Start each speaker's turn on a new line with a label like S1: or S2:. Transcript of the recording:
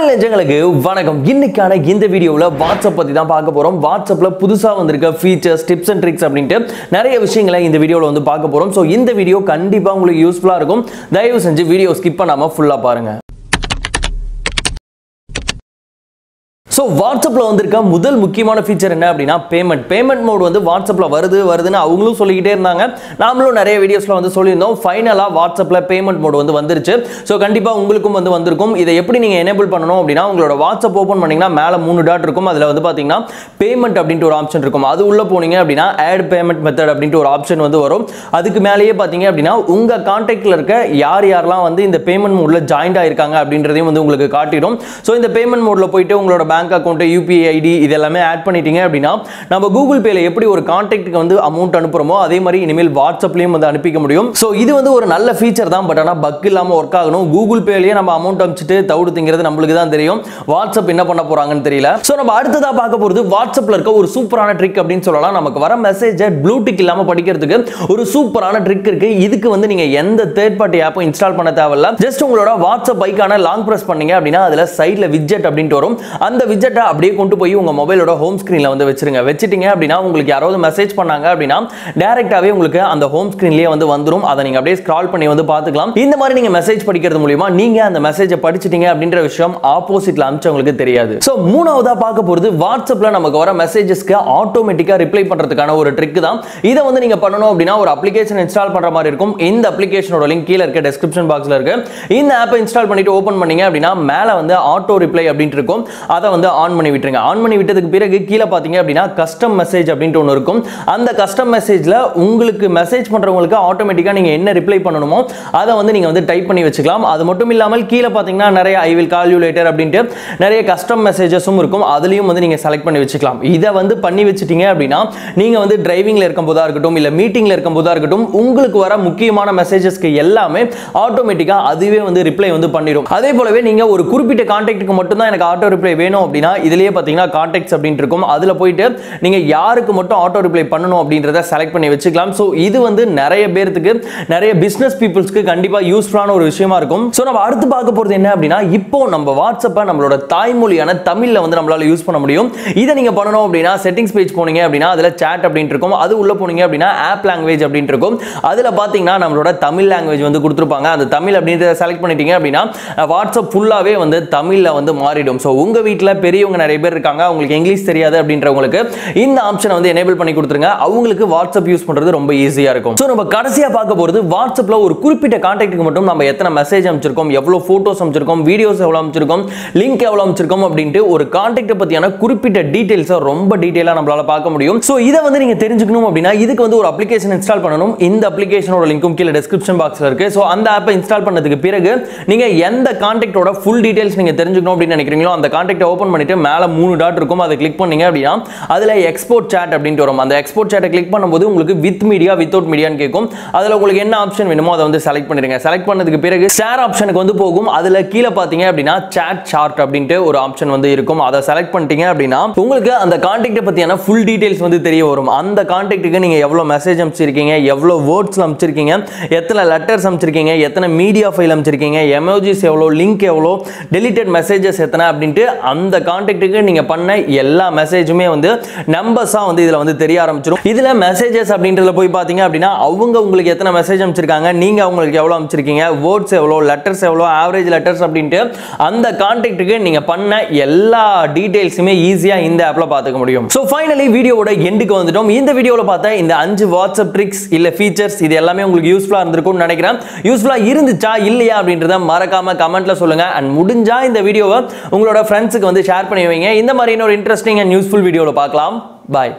S1: தமிழ் நெஞ்சங்களுக்கு வணக்கம். இன்னைக்கான இந்த வீடியோல வாட்ஸ்அப் பத்தி தான் பார்க்க போறோம். வாட்ஸ்அப்ல புதுசா வந்திருக்க ஃபீச்சர்ஸ், டிப்ஸ் அண்ட் ட்ரிக்ஸ் அப்படினு நிறைய விஷயங்களை இந்த வீடியோல வந்து பார்க்க போறோம். சோ இந்த வீடியோ கண்டிப்பா உங்களுக்கு யூஸ்ஃபுல்லா இருக்கும். தயவு செஞ்சு வீடியோ ஸ்கிப் பண்ணாம ஃபுல்லா பாருங்க. So வாட்ஸ்அப்ல வந்திருக்க முதல் முக்கியமான ஃபீச்சர் என்ன அப்படினா பேமெண்ட் மோட் வந்து வாட்ஸ்அப்ல வருதுன்னு அவங்களும் சொல்லிக்கிட்டே இருந்தாங்க. நாமளும் நிறைய வீடியோஸ்ல வந்து சொல்லியிருந்தோம். ஃபைனலா வாட்ஸ்அப்ல பேமெண்ட் மோட் வந்து வந்துருச்சு. சோ கண்டிப்பா உங்களுக்கும் வந்து வந்திருக்கும். இதை எப்படி நீங்க எனேபிள் பண்ணனும் அப்படினா உங்களோட வாட்ஸ்அப் ஓபன் பண்ணீங்கன்னா மேல 3 டாட் இருக்கும். அதுல வந்து பாத்தீங்கன்னா பேமெண்ட் அப்படினு ஒரு ஆப்ஷன் இருக்கும். அது உள்ள போனீங்க அப்படினா ஆட் பேமெண்ட் மெத்தட் அப்படினு ஒரு ஆப்ஷன் வந்து வரும். அதுக்கு மேலேயே பாத்தீங்க அப்படினா உங்க கான்டாக்ட்ல இருக்க யாரெல்லாம் வந்து இந்த பேமெண்ட் மோட்ல ஜாயின்ட் ஆயிருக்காங்க அப்படின்றதையும் வந்து உங்களுக்கு காட்டிடும். சோ இந்த பேமெண்ட் மோட்ல போய்ட்டு உங்களோட பேங்க் அக்கவுண்ட், UPI ID இதெல்லாம் ஆட் பண்ணிட்டீங்க அப்படினா நம்ம Google Payல எப்படி ஒரு கான்டாக்ட்க்கு வந்து அமௌண்ட் அனுப்புறோமோ அதே மாதிரி இனிமேல் வாட்ஸ்அப்லயும் வந்து அனுப்பிக்க முடியும். சோ இது வந்து ஒரு நல்ல ஃபீச்சர் தான். பட் ஆனா பக் இல்லாம வர்க் ஆகணும். Google Payலயே நம்ம அமௌண்ட் அனுப்பிச்சிட்டு தவுடுங்கிறது நமக்கு தான் தெரியும். வாட்ஸ்அப் என்ன பண்ண போறாங்கன்னு தெரியல. சோ நம்ம அடுத்ததா பார்க்க போறது வாட்ஸ்அப்ல இருக்க ஒரு சூப்பரான ட்ரிக் அப்படினு சொல்லலாம். நமக்கு வர மெசேஜை ப்ளூ டிக் இல்லாம படிக்கிறதுக்கு ஒரு சூப்பரான ட்ரிக் இருக்கு. இதுக்கு வந்து நீங்க எந்த தேர்ட் பார்ட்டி ஆப்பை இன்ஸ்டால் பண்ண தேவையில்ல. ஜஸ்ட் உங்களோட வாட்ஸ்அப் ஐகானை லாங் பிரஸ் பண்ணீங்க அப்படினா அதுல சைடுல விட்ஜெட் அப்படினு வரும். அந்த விட்ஜெட்டை அப்படியே கொண்டு போய் உங்க மொபைலோட ஹோம் ஸ்கிரீன்ல வந்து வச்சிருங்க. வச்சிட்டீங்க அப்படினா உங்களுக்கு யாராவது மெசேஜ் பண்ணாங்க அப்படினா டைரக்டாவே உங்களுக்கு அந்த ஹோம் ஸ்கிரீன்லயே வந்து வந்துரும். அதை நீங்க அப்படியே ஸ்க்ரால் பண்ணி வந்து பார்த்துக்கலாம். இந்த மாதிரி நீங்க மெசேஜ் படிக்கிறது மூலமா நீங்க அந்த மெசேஜை படிச்சிட்டீங்க அப்படின்ற விஷயம் ஆப்போசிட்ல அனுப்பிச்சவங்களுக்கு தெரியாது. சோ மூணாவதா பார்க்க போறது வாட்ஸ்அப்ல நமக்கு வர மெசேஜஸ்க்கு ஆட்டோமேட்டிக்கா ரிப்ளை பண்றதுக்கான ஒரு ட்ரிக் தான். இதை வந்து நீங்க பண்ணணும் அப்படினா ஒரு அப்ளிகேஷன் இன்ஸ்டால் பண்ற மாதிரி இருக்கும். இந்த அப்ளிகேஷனோட லிங்க் கீழ இருக்க டிஸ்கிரிப்ஷன் பாக்ஸ்ல இருக்கு. இந்த ஆப்பை இன்ஸ்டால் பண்ணிட்டு ஓபன் பண்ணீங்க அப்படினா மேல வந்து ஆட்டோ ரிப்ளை அப்படினு இருக்கும். அதை வந்து ஆன் பண்ணி விட்டுருங்க. ஆன் பண்ணி விட்டதுக்கு பிறகு கீழ பாத்தீங்க அப்படினா கஸ்டம் மெசேஜ் அப்படினு ஒன்னு இருக்கும். அந்த கஸ்டம் மெசேஜ்ல உங்களுக்கு மெசேஜ் பண்றவங்களுக்கு ஆட்டோமேட்டிக்கா நீங்க என்ன ரிப்ளை பண்ணணுமோ அதை வந்து நீங்க வந்து டைப் பண்ணி வச்சுக்கலாம். அது மட்டும் இல்லாமல் கீழ பாத்தீங்கன்னா நிறைய I will call you later அப்படினு நிறைய கஸ்டம் மெசேஜஸும் இருக்கும். அதுலயும் வந்து நீங்க செலக்ட் பண்ணி வச்சுக்கலாம். இதை வந்து பண்ணி வச்சிட்டீங்க அப்படினா நீங்க வந்து டிரைவிங்ல இருக்கும்போதா இருக்கட்டும் இல்ல மீட்டிங்ல இருக்கும்போதா இருக்கட்டும் உங்களுக்கு வர முக்கியமான மெசேஜஸ்க்கு எல்லாமே ஆட்டோமேட்டிக்கா அதுவே வந்து ரிப்ளை வந்து பண்ணிடும். அதே போலவே நீங்க ஒரு குறிப்பிட்ட கான்டாக்ட்க்கு மட்டும் தான் எனக்கு ஆட்டோ ரிப்ளை வேணும் அப்படினா இதுலயே பாத்தீங்கன்னா கான்டாக்ட்ஸ் அப்படினு இருக்கும். அதுல போயிட்டு நீங்க யாருக்கு மட்டும் ஆட்டோ ரிப்ளை பண்ணனும் அப்படின்றத செலக்ட் பண்ணி வச்சுக்கலாம். சோ இது வந்து நிறைய பேருக்கு நிறைய பிசினஸ் பீப்பிள்ஸ்க்கு கண்டிப்பா யூஸ்ஃபுல்லான ஒரு விஷயமா இருக்கும். சோ நம்ம அடுத்து பார்க்க போறது என்ன அப்படினா இப்போ நம்ம வாட்ஸ்அப்பை நம்மளோட தாய்மொழியான தமிழ்ல வந்து நம்மளால யூஸ் பண்ண முடியும். இதை நீங்க பண்ணனும் அப்படினா செட்டிங்ஸ் பேஜ் போனீங்க அப்படினா அதுல சாட் அப்படினு இருக்கும். அது உள்ள போனீங்க அப்படினா ஆப் லாங்குவேஜ் அப்படினு இருக்கும். அதுல பாத்தீங்கன்னா நம்மளோட தமிழ் லாங்குவேஜ் வந்து கொடுத்திருப்பாங்க. அந்த தமிழ் அப்படின்றத செலக்ட் பண்ணிட்டீங்க அப்படினா வாட்ஸ்அப் ஃபுல்லாவே வந்து தமிழ்ல வந்து மாறிடும். சோ உங்க வீட்ல பெரியவங்க நிறைய பேர் இருக்காங்க, உங்களுக்கு இங்கிலீஷ் தெரியாது அப்படின்றவங்களுக்கு இந்த ஆப்ஷனை வந்து எனேபிள் பண்ணி கொடுத்துருங்க. அவங்களுக்கு வாட்ஸ்அப் யூஸ் பண்றது ரொம்ப ஈஸியா இருக்கும். சோ நம்ம கடைசியா பார்க்க போறது வாட்ஸ்அப்ல ஒரு குறிப்பிட்ட கான்டாக்ட்க்கு மட்டும் நம்ம எத்தனை மெசேஜ் அனுப்பிச்சிருக்கோம், எவ்வளவு போட்டோஸ் அனுப்பிச்சிருக்கோம், வீடியோஸ் எவ்வளவு அனுப்பிச்சிருக்கோம், லிங்க் எவ்வளவு அனுப்பிச்சிருக்கோம் அப்படின்ட்டு ஒரு கான்டாக்ட் பத்தியான குறிப்பிட்ட டீடைல்ஸை ரொம்ப டீடைலா நம்மளால பார்க்க முடியும். சோ இதை வந்து நீங்க தெரிஞ்சுக்கணும் அப்படின்னா இதுக்கு வந்து ஒரு அப்ளிகேஷன் இன்ஸ்டால் பண்ணணும். இந்த அப்ளிகேஷனோட லிங்க்கும் கீழே டிஸ்கிரிப்ஷன் பாக்ஸ்ல இருக்கு. சோ அந்த ஆப்பை இன்ஸ்டால் பண்ணதுக்கு பிறகு நீங்க எந்த கான்டாக்டோட ஃபுல் டீடைல்ஸ் நீங்க தெரிஞ்சுக்கணும் அப்படின்னு நினைக்கிறீங்களோ அந்த கான்டாக்டை ஓபன் பண்ணிட்டு மேல 3 டாட் இருக்கும். அதை கிளிக் பண்ணீங்க அப்படினா அதுல எக்ஸ்போர்ட் சாட் அப்படினு வரும். அந்த எக்ஸ்போர்ட் சாட்டை கிளிக் பண்ணும்போது உங்களுக்கு வித் மீடியா வித்அவுட் மீடியான்னு கேட்கும். அதுல உங்களுக்கு என்ன ஆப்ஷன் வேணுமோ அதை வந்து செலக்ட் பண்ணிடுங்க. செலக்ட் பண்ணதுக்கு பிறகு ஷேர் ஆப்ஷனுக்கு வந்து போகும். அதுல கீழ பாத்தீங்க அப்படினா சாட் சார்ட் அப்படினு ஒரு ஆப்ஷன் வந்து இருக்கும். அதை செலக்ட் பண்ணிட்டீங்க அப்படினா உங்களுக்கு அந்த கான்டாக்ட் பத்தியான ஃபுல் டீடைல்ஸ் வந்து தெரிய வரும். அந்த கான்டாக்ட்க்கு நீங்க எவ்வளவு மெசேஜ் அனுப்பிச்சிருக்கீங்க, எவ்வளவு வேர்ட்ஸ் அனுப்பிச்சிருக்கீங்க, எத்தனை லெட்டர்ஸ் அனுப்பிச்சிருக்கீங்க, எத்தனை மீடியா ஃபைல் அனுப்பிச்சிருக்கீங்க, எமோஜிஸ் எவ்வளவு, லிங்க் எவ்வளவு, டெலிட்டட் மெசேஜஸ் எத்தனை அப்படினு அந்த கான்டாக்ட்க்கு நீங்க பண்ண எல்லா மெசேஜுமே வந்து நம்பர்ஸா வந்து இதுல வந்து தெரிய ஆரம்பிச்சிடும். இதுல மெசேஜஸ் அப்படின்றதுல போய் பாத்தீங்க அப்படினா அவங்க உங்களுக்கு எத்தனை மெசேஜ் அனுப்பிச்சிருக்காங்க, நீங்க அவங்களுக்கு எவ்வளவு அனுப்பிச்சிருக்கீங்க, வேர்ட்ஸ் எவ்வளவு, லெட்டர்ஸ் எவ்வளவு, ஆவரேஜ் லெட்டர்ஸ் அப்படின்ட்டு அந்த கான்டாக்ட்க்கு நீங்க பண்ண எல்லா டீடைல்ஸுமே ஈஸியா இந்த ஆப்ல பாத்துக்க முடியும். சோ ஃபைனலி வீடியோவோட எண்டுக்கு வந்துட்டோம். இந்த வீடியோல பார்த்த இந்த 5 வாட்ஸ்அப் ட்ரிக்ஸ் இல்ல ஃபீச்சர்ஸ் இது எல்லாமே உங்களுக்கு யூஸ்ஃபுல்லா இருந்திருக்கும்னு நினைக்கிறேன். யூஸ்ஃபுல்லா இருந்துச்சா இல்லையா அப்படின்றத மறக்காம கமெண்ட்ல சொல்லுங்க. அண்ட் முடிஞ்சா இந்த வீடியோவை உங்களோட ஃப்ரெண்ட்ஸ்க்கு வந்து ஷேர் பண்ணி வைங்க. இந்த மாதிரி இன்னொரு இன்ட்ரெஸ்டிங் அண்ட் யூஸ்ஃபுல் வீடியோல பார்க்கலாம். பாய்.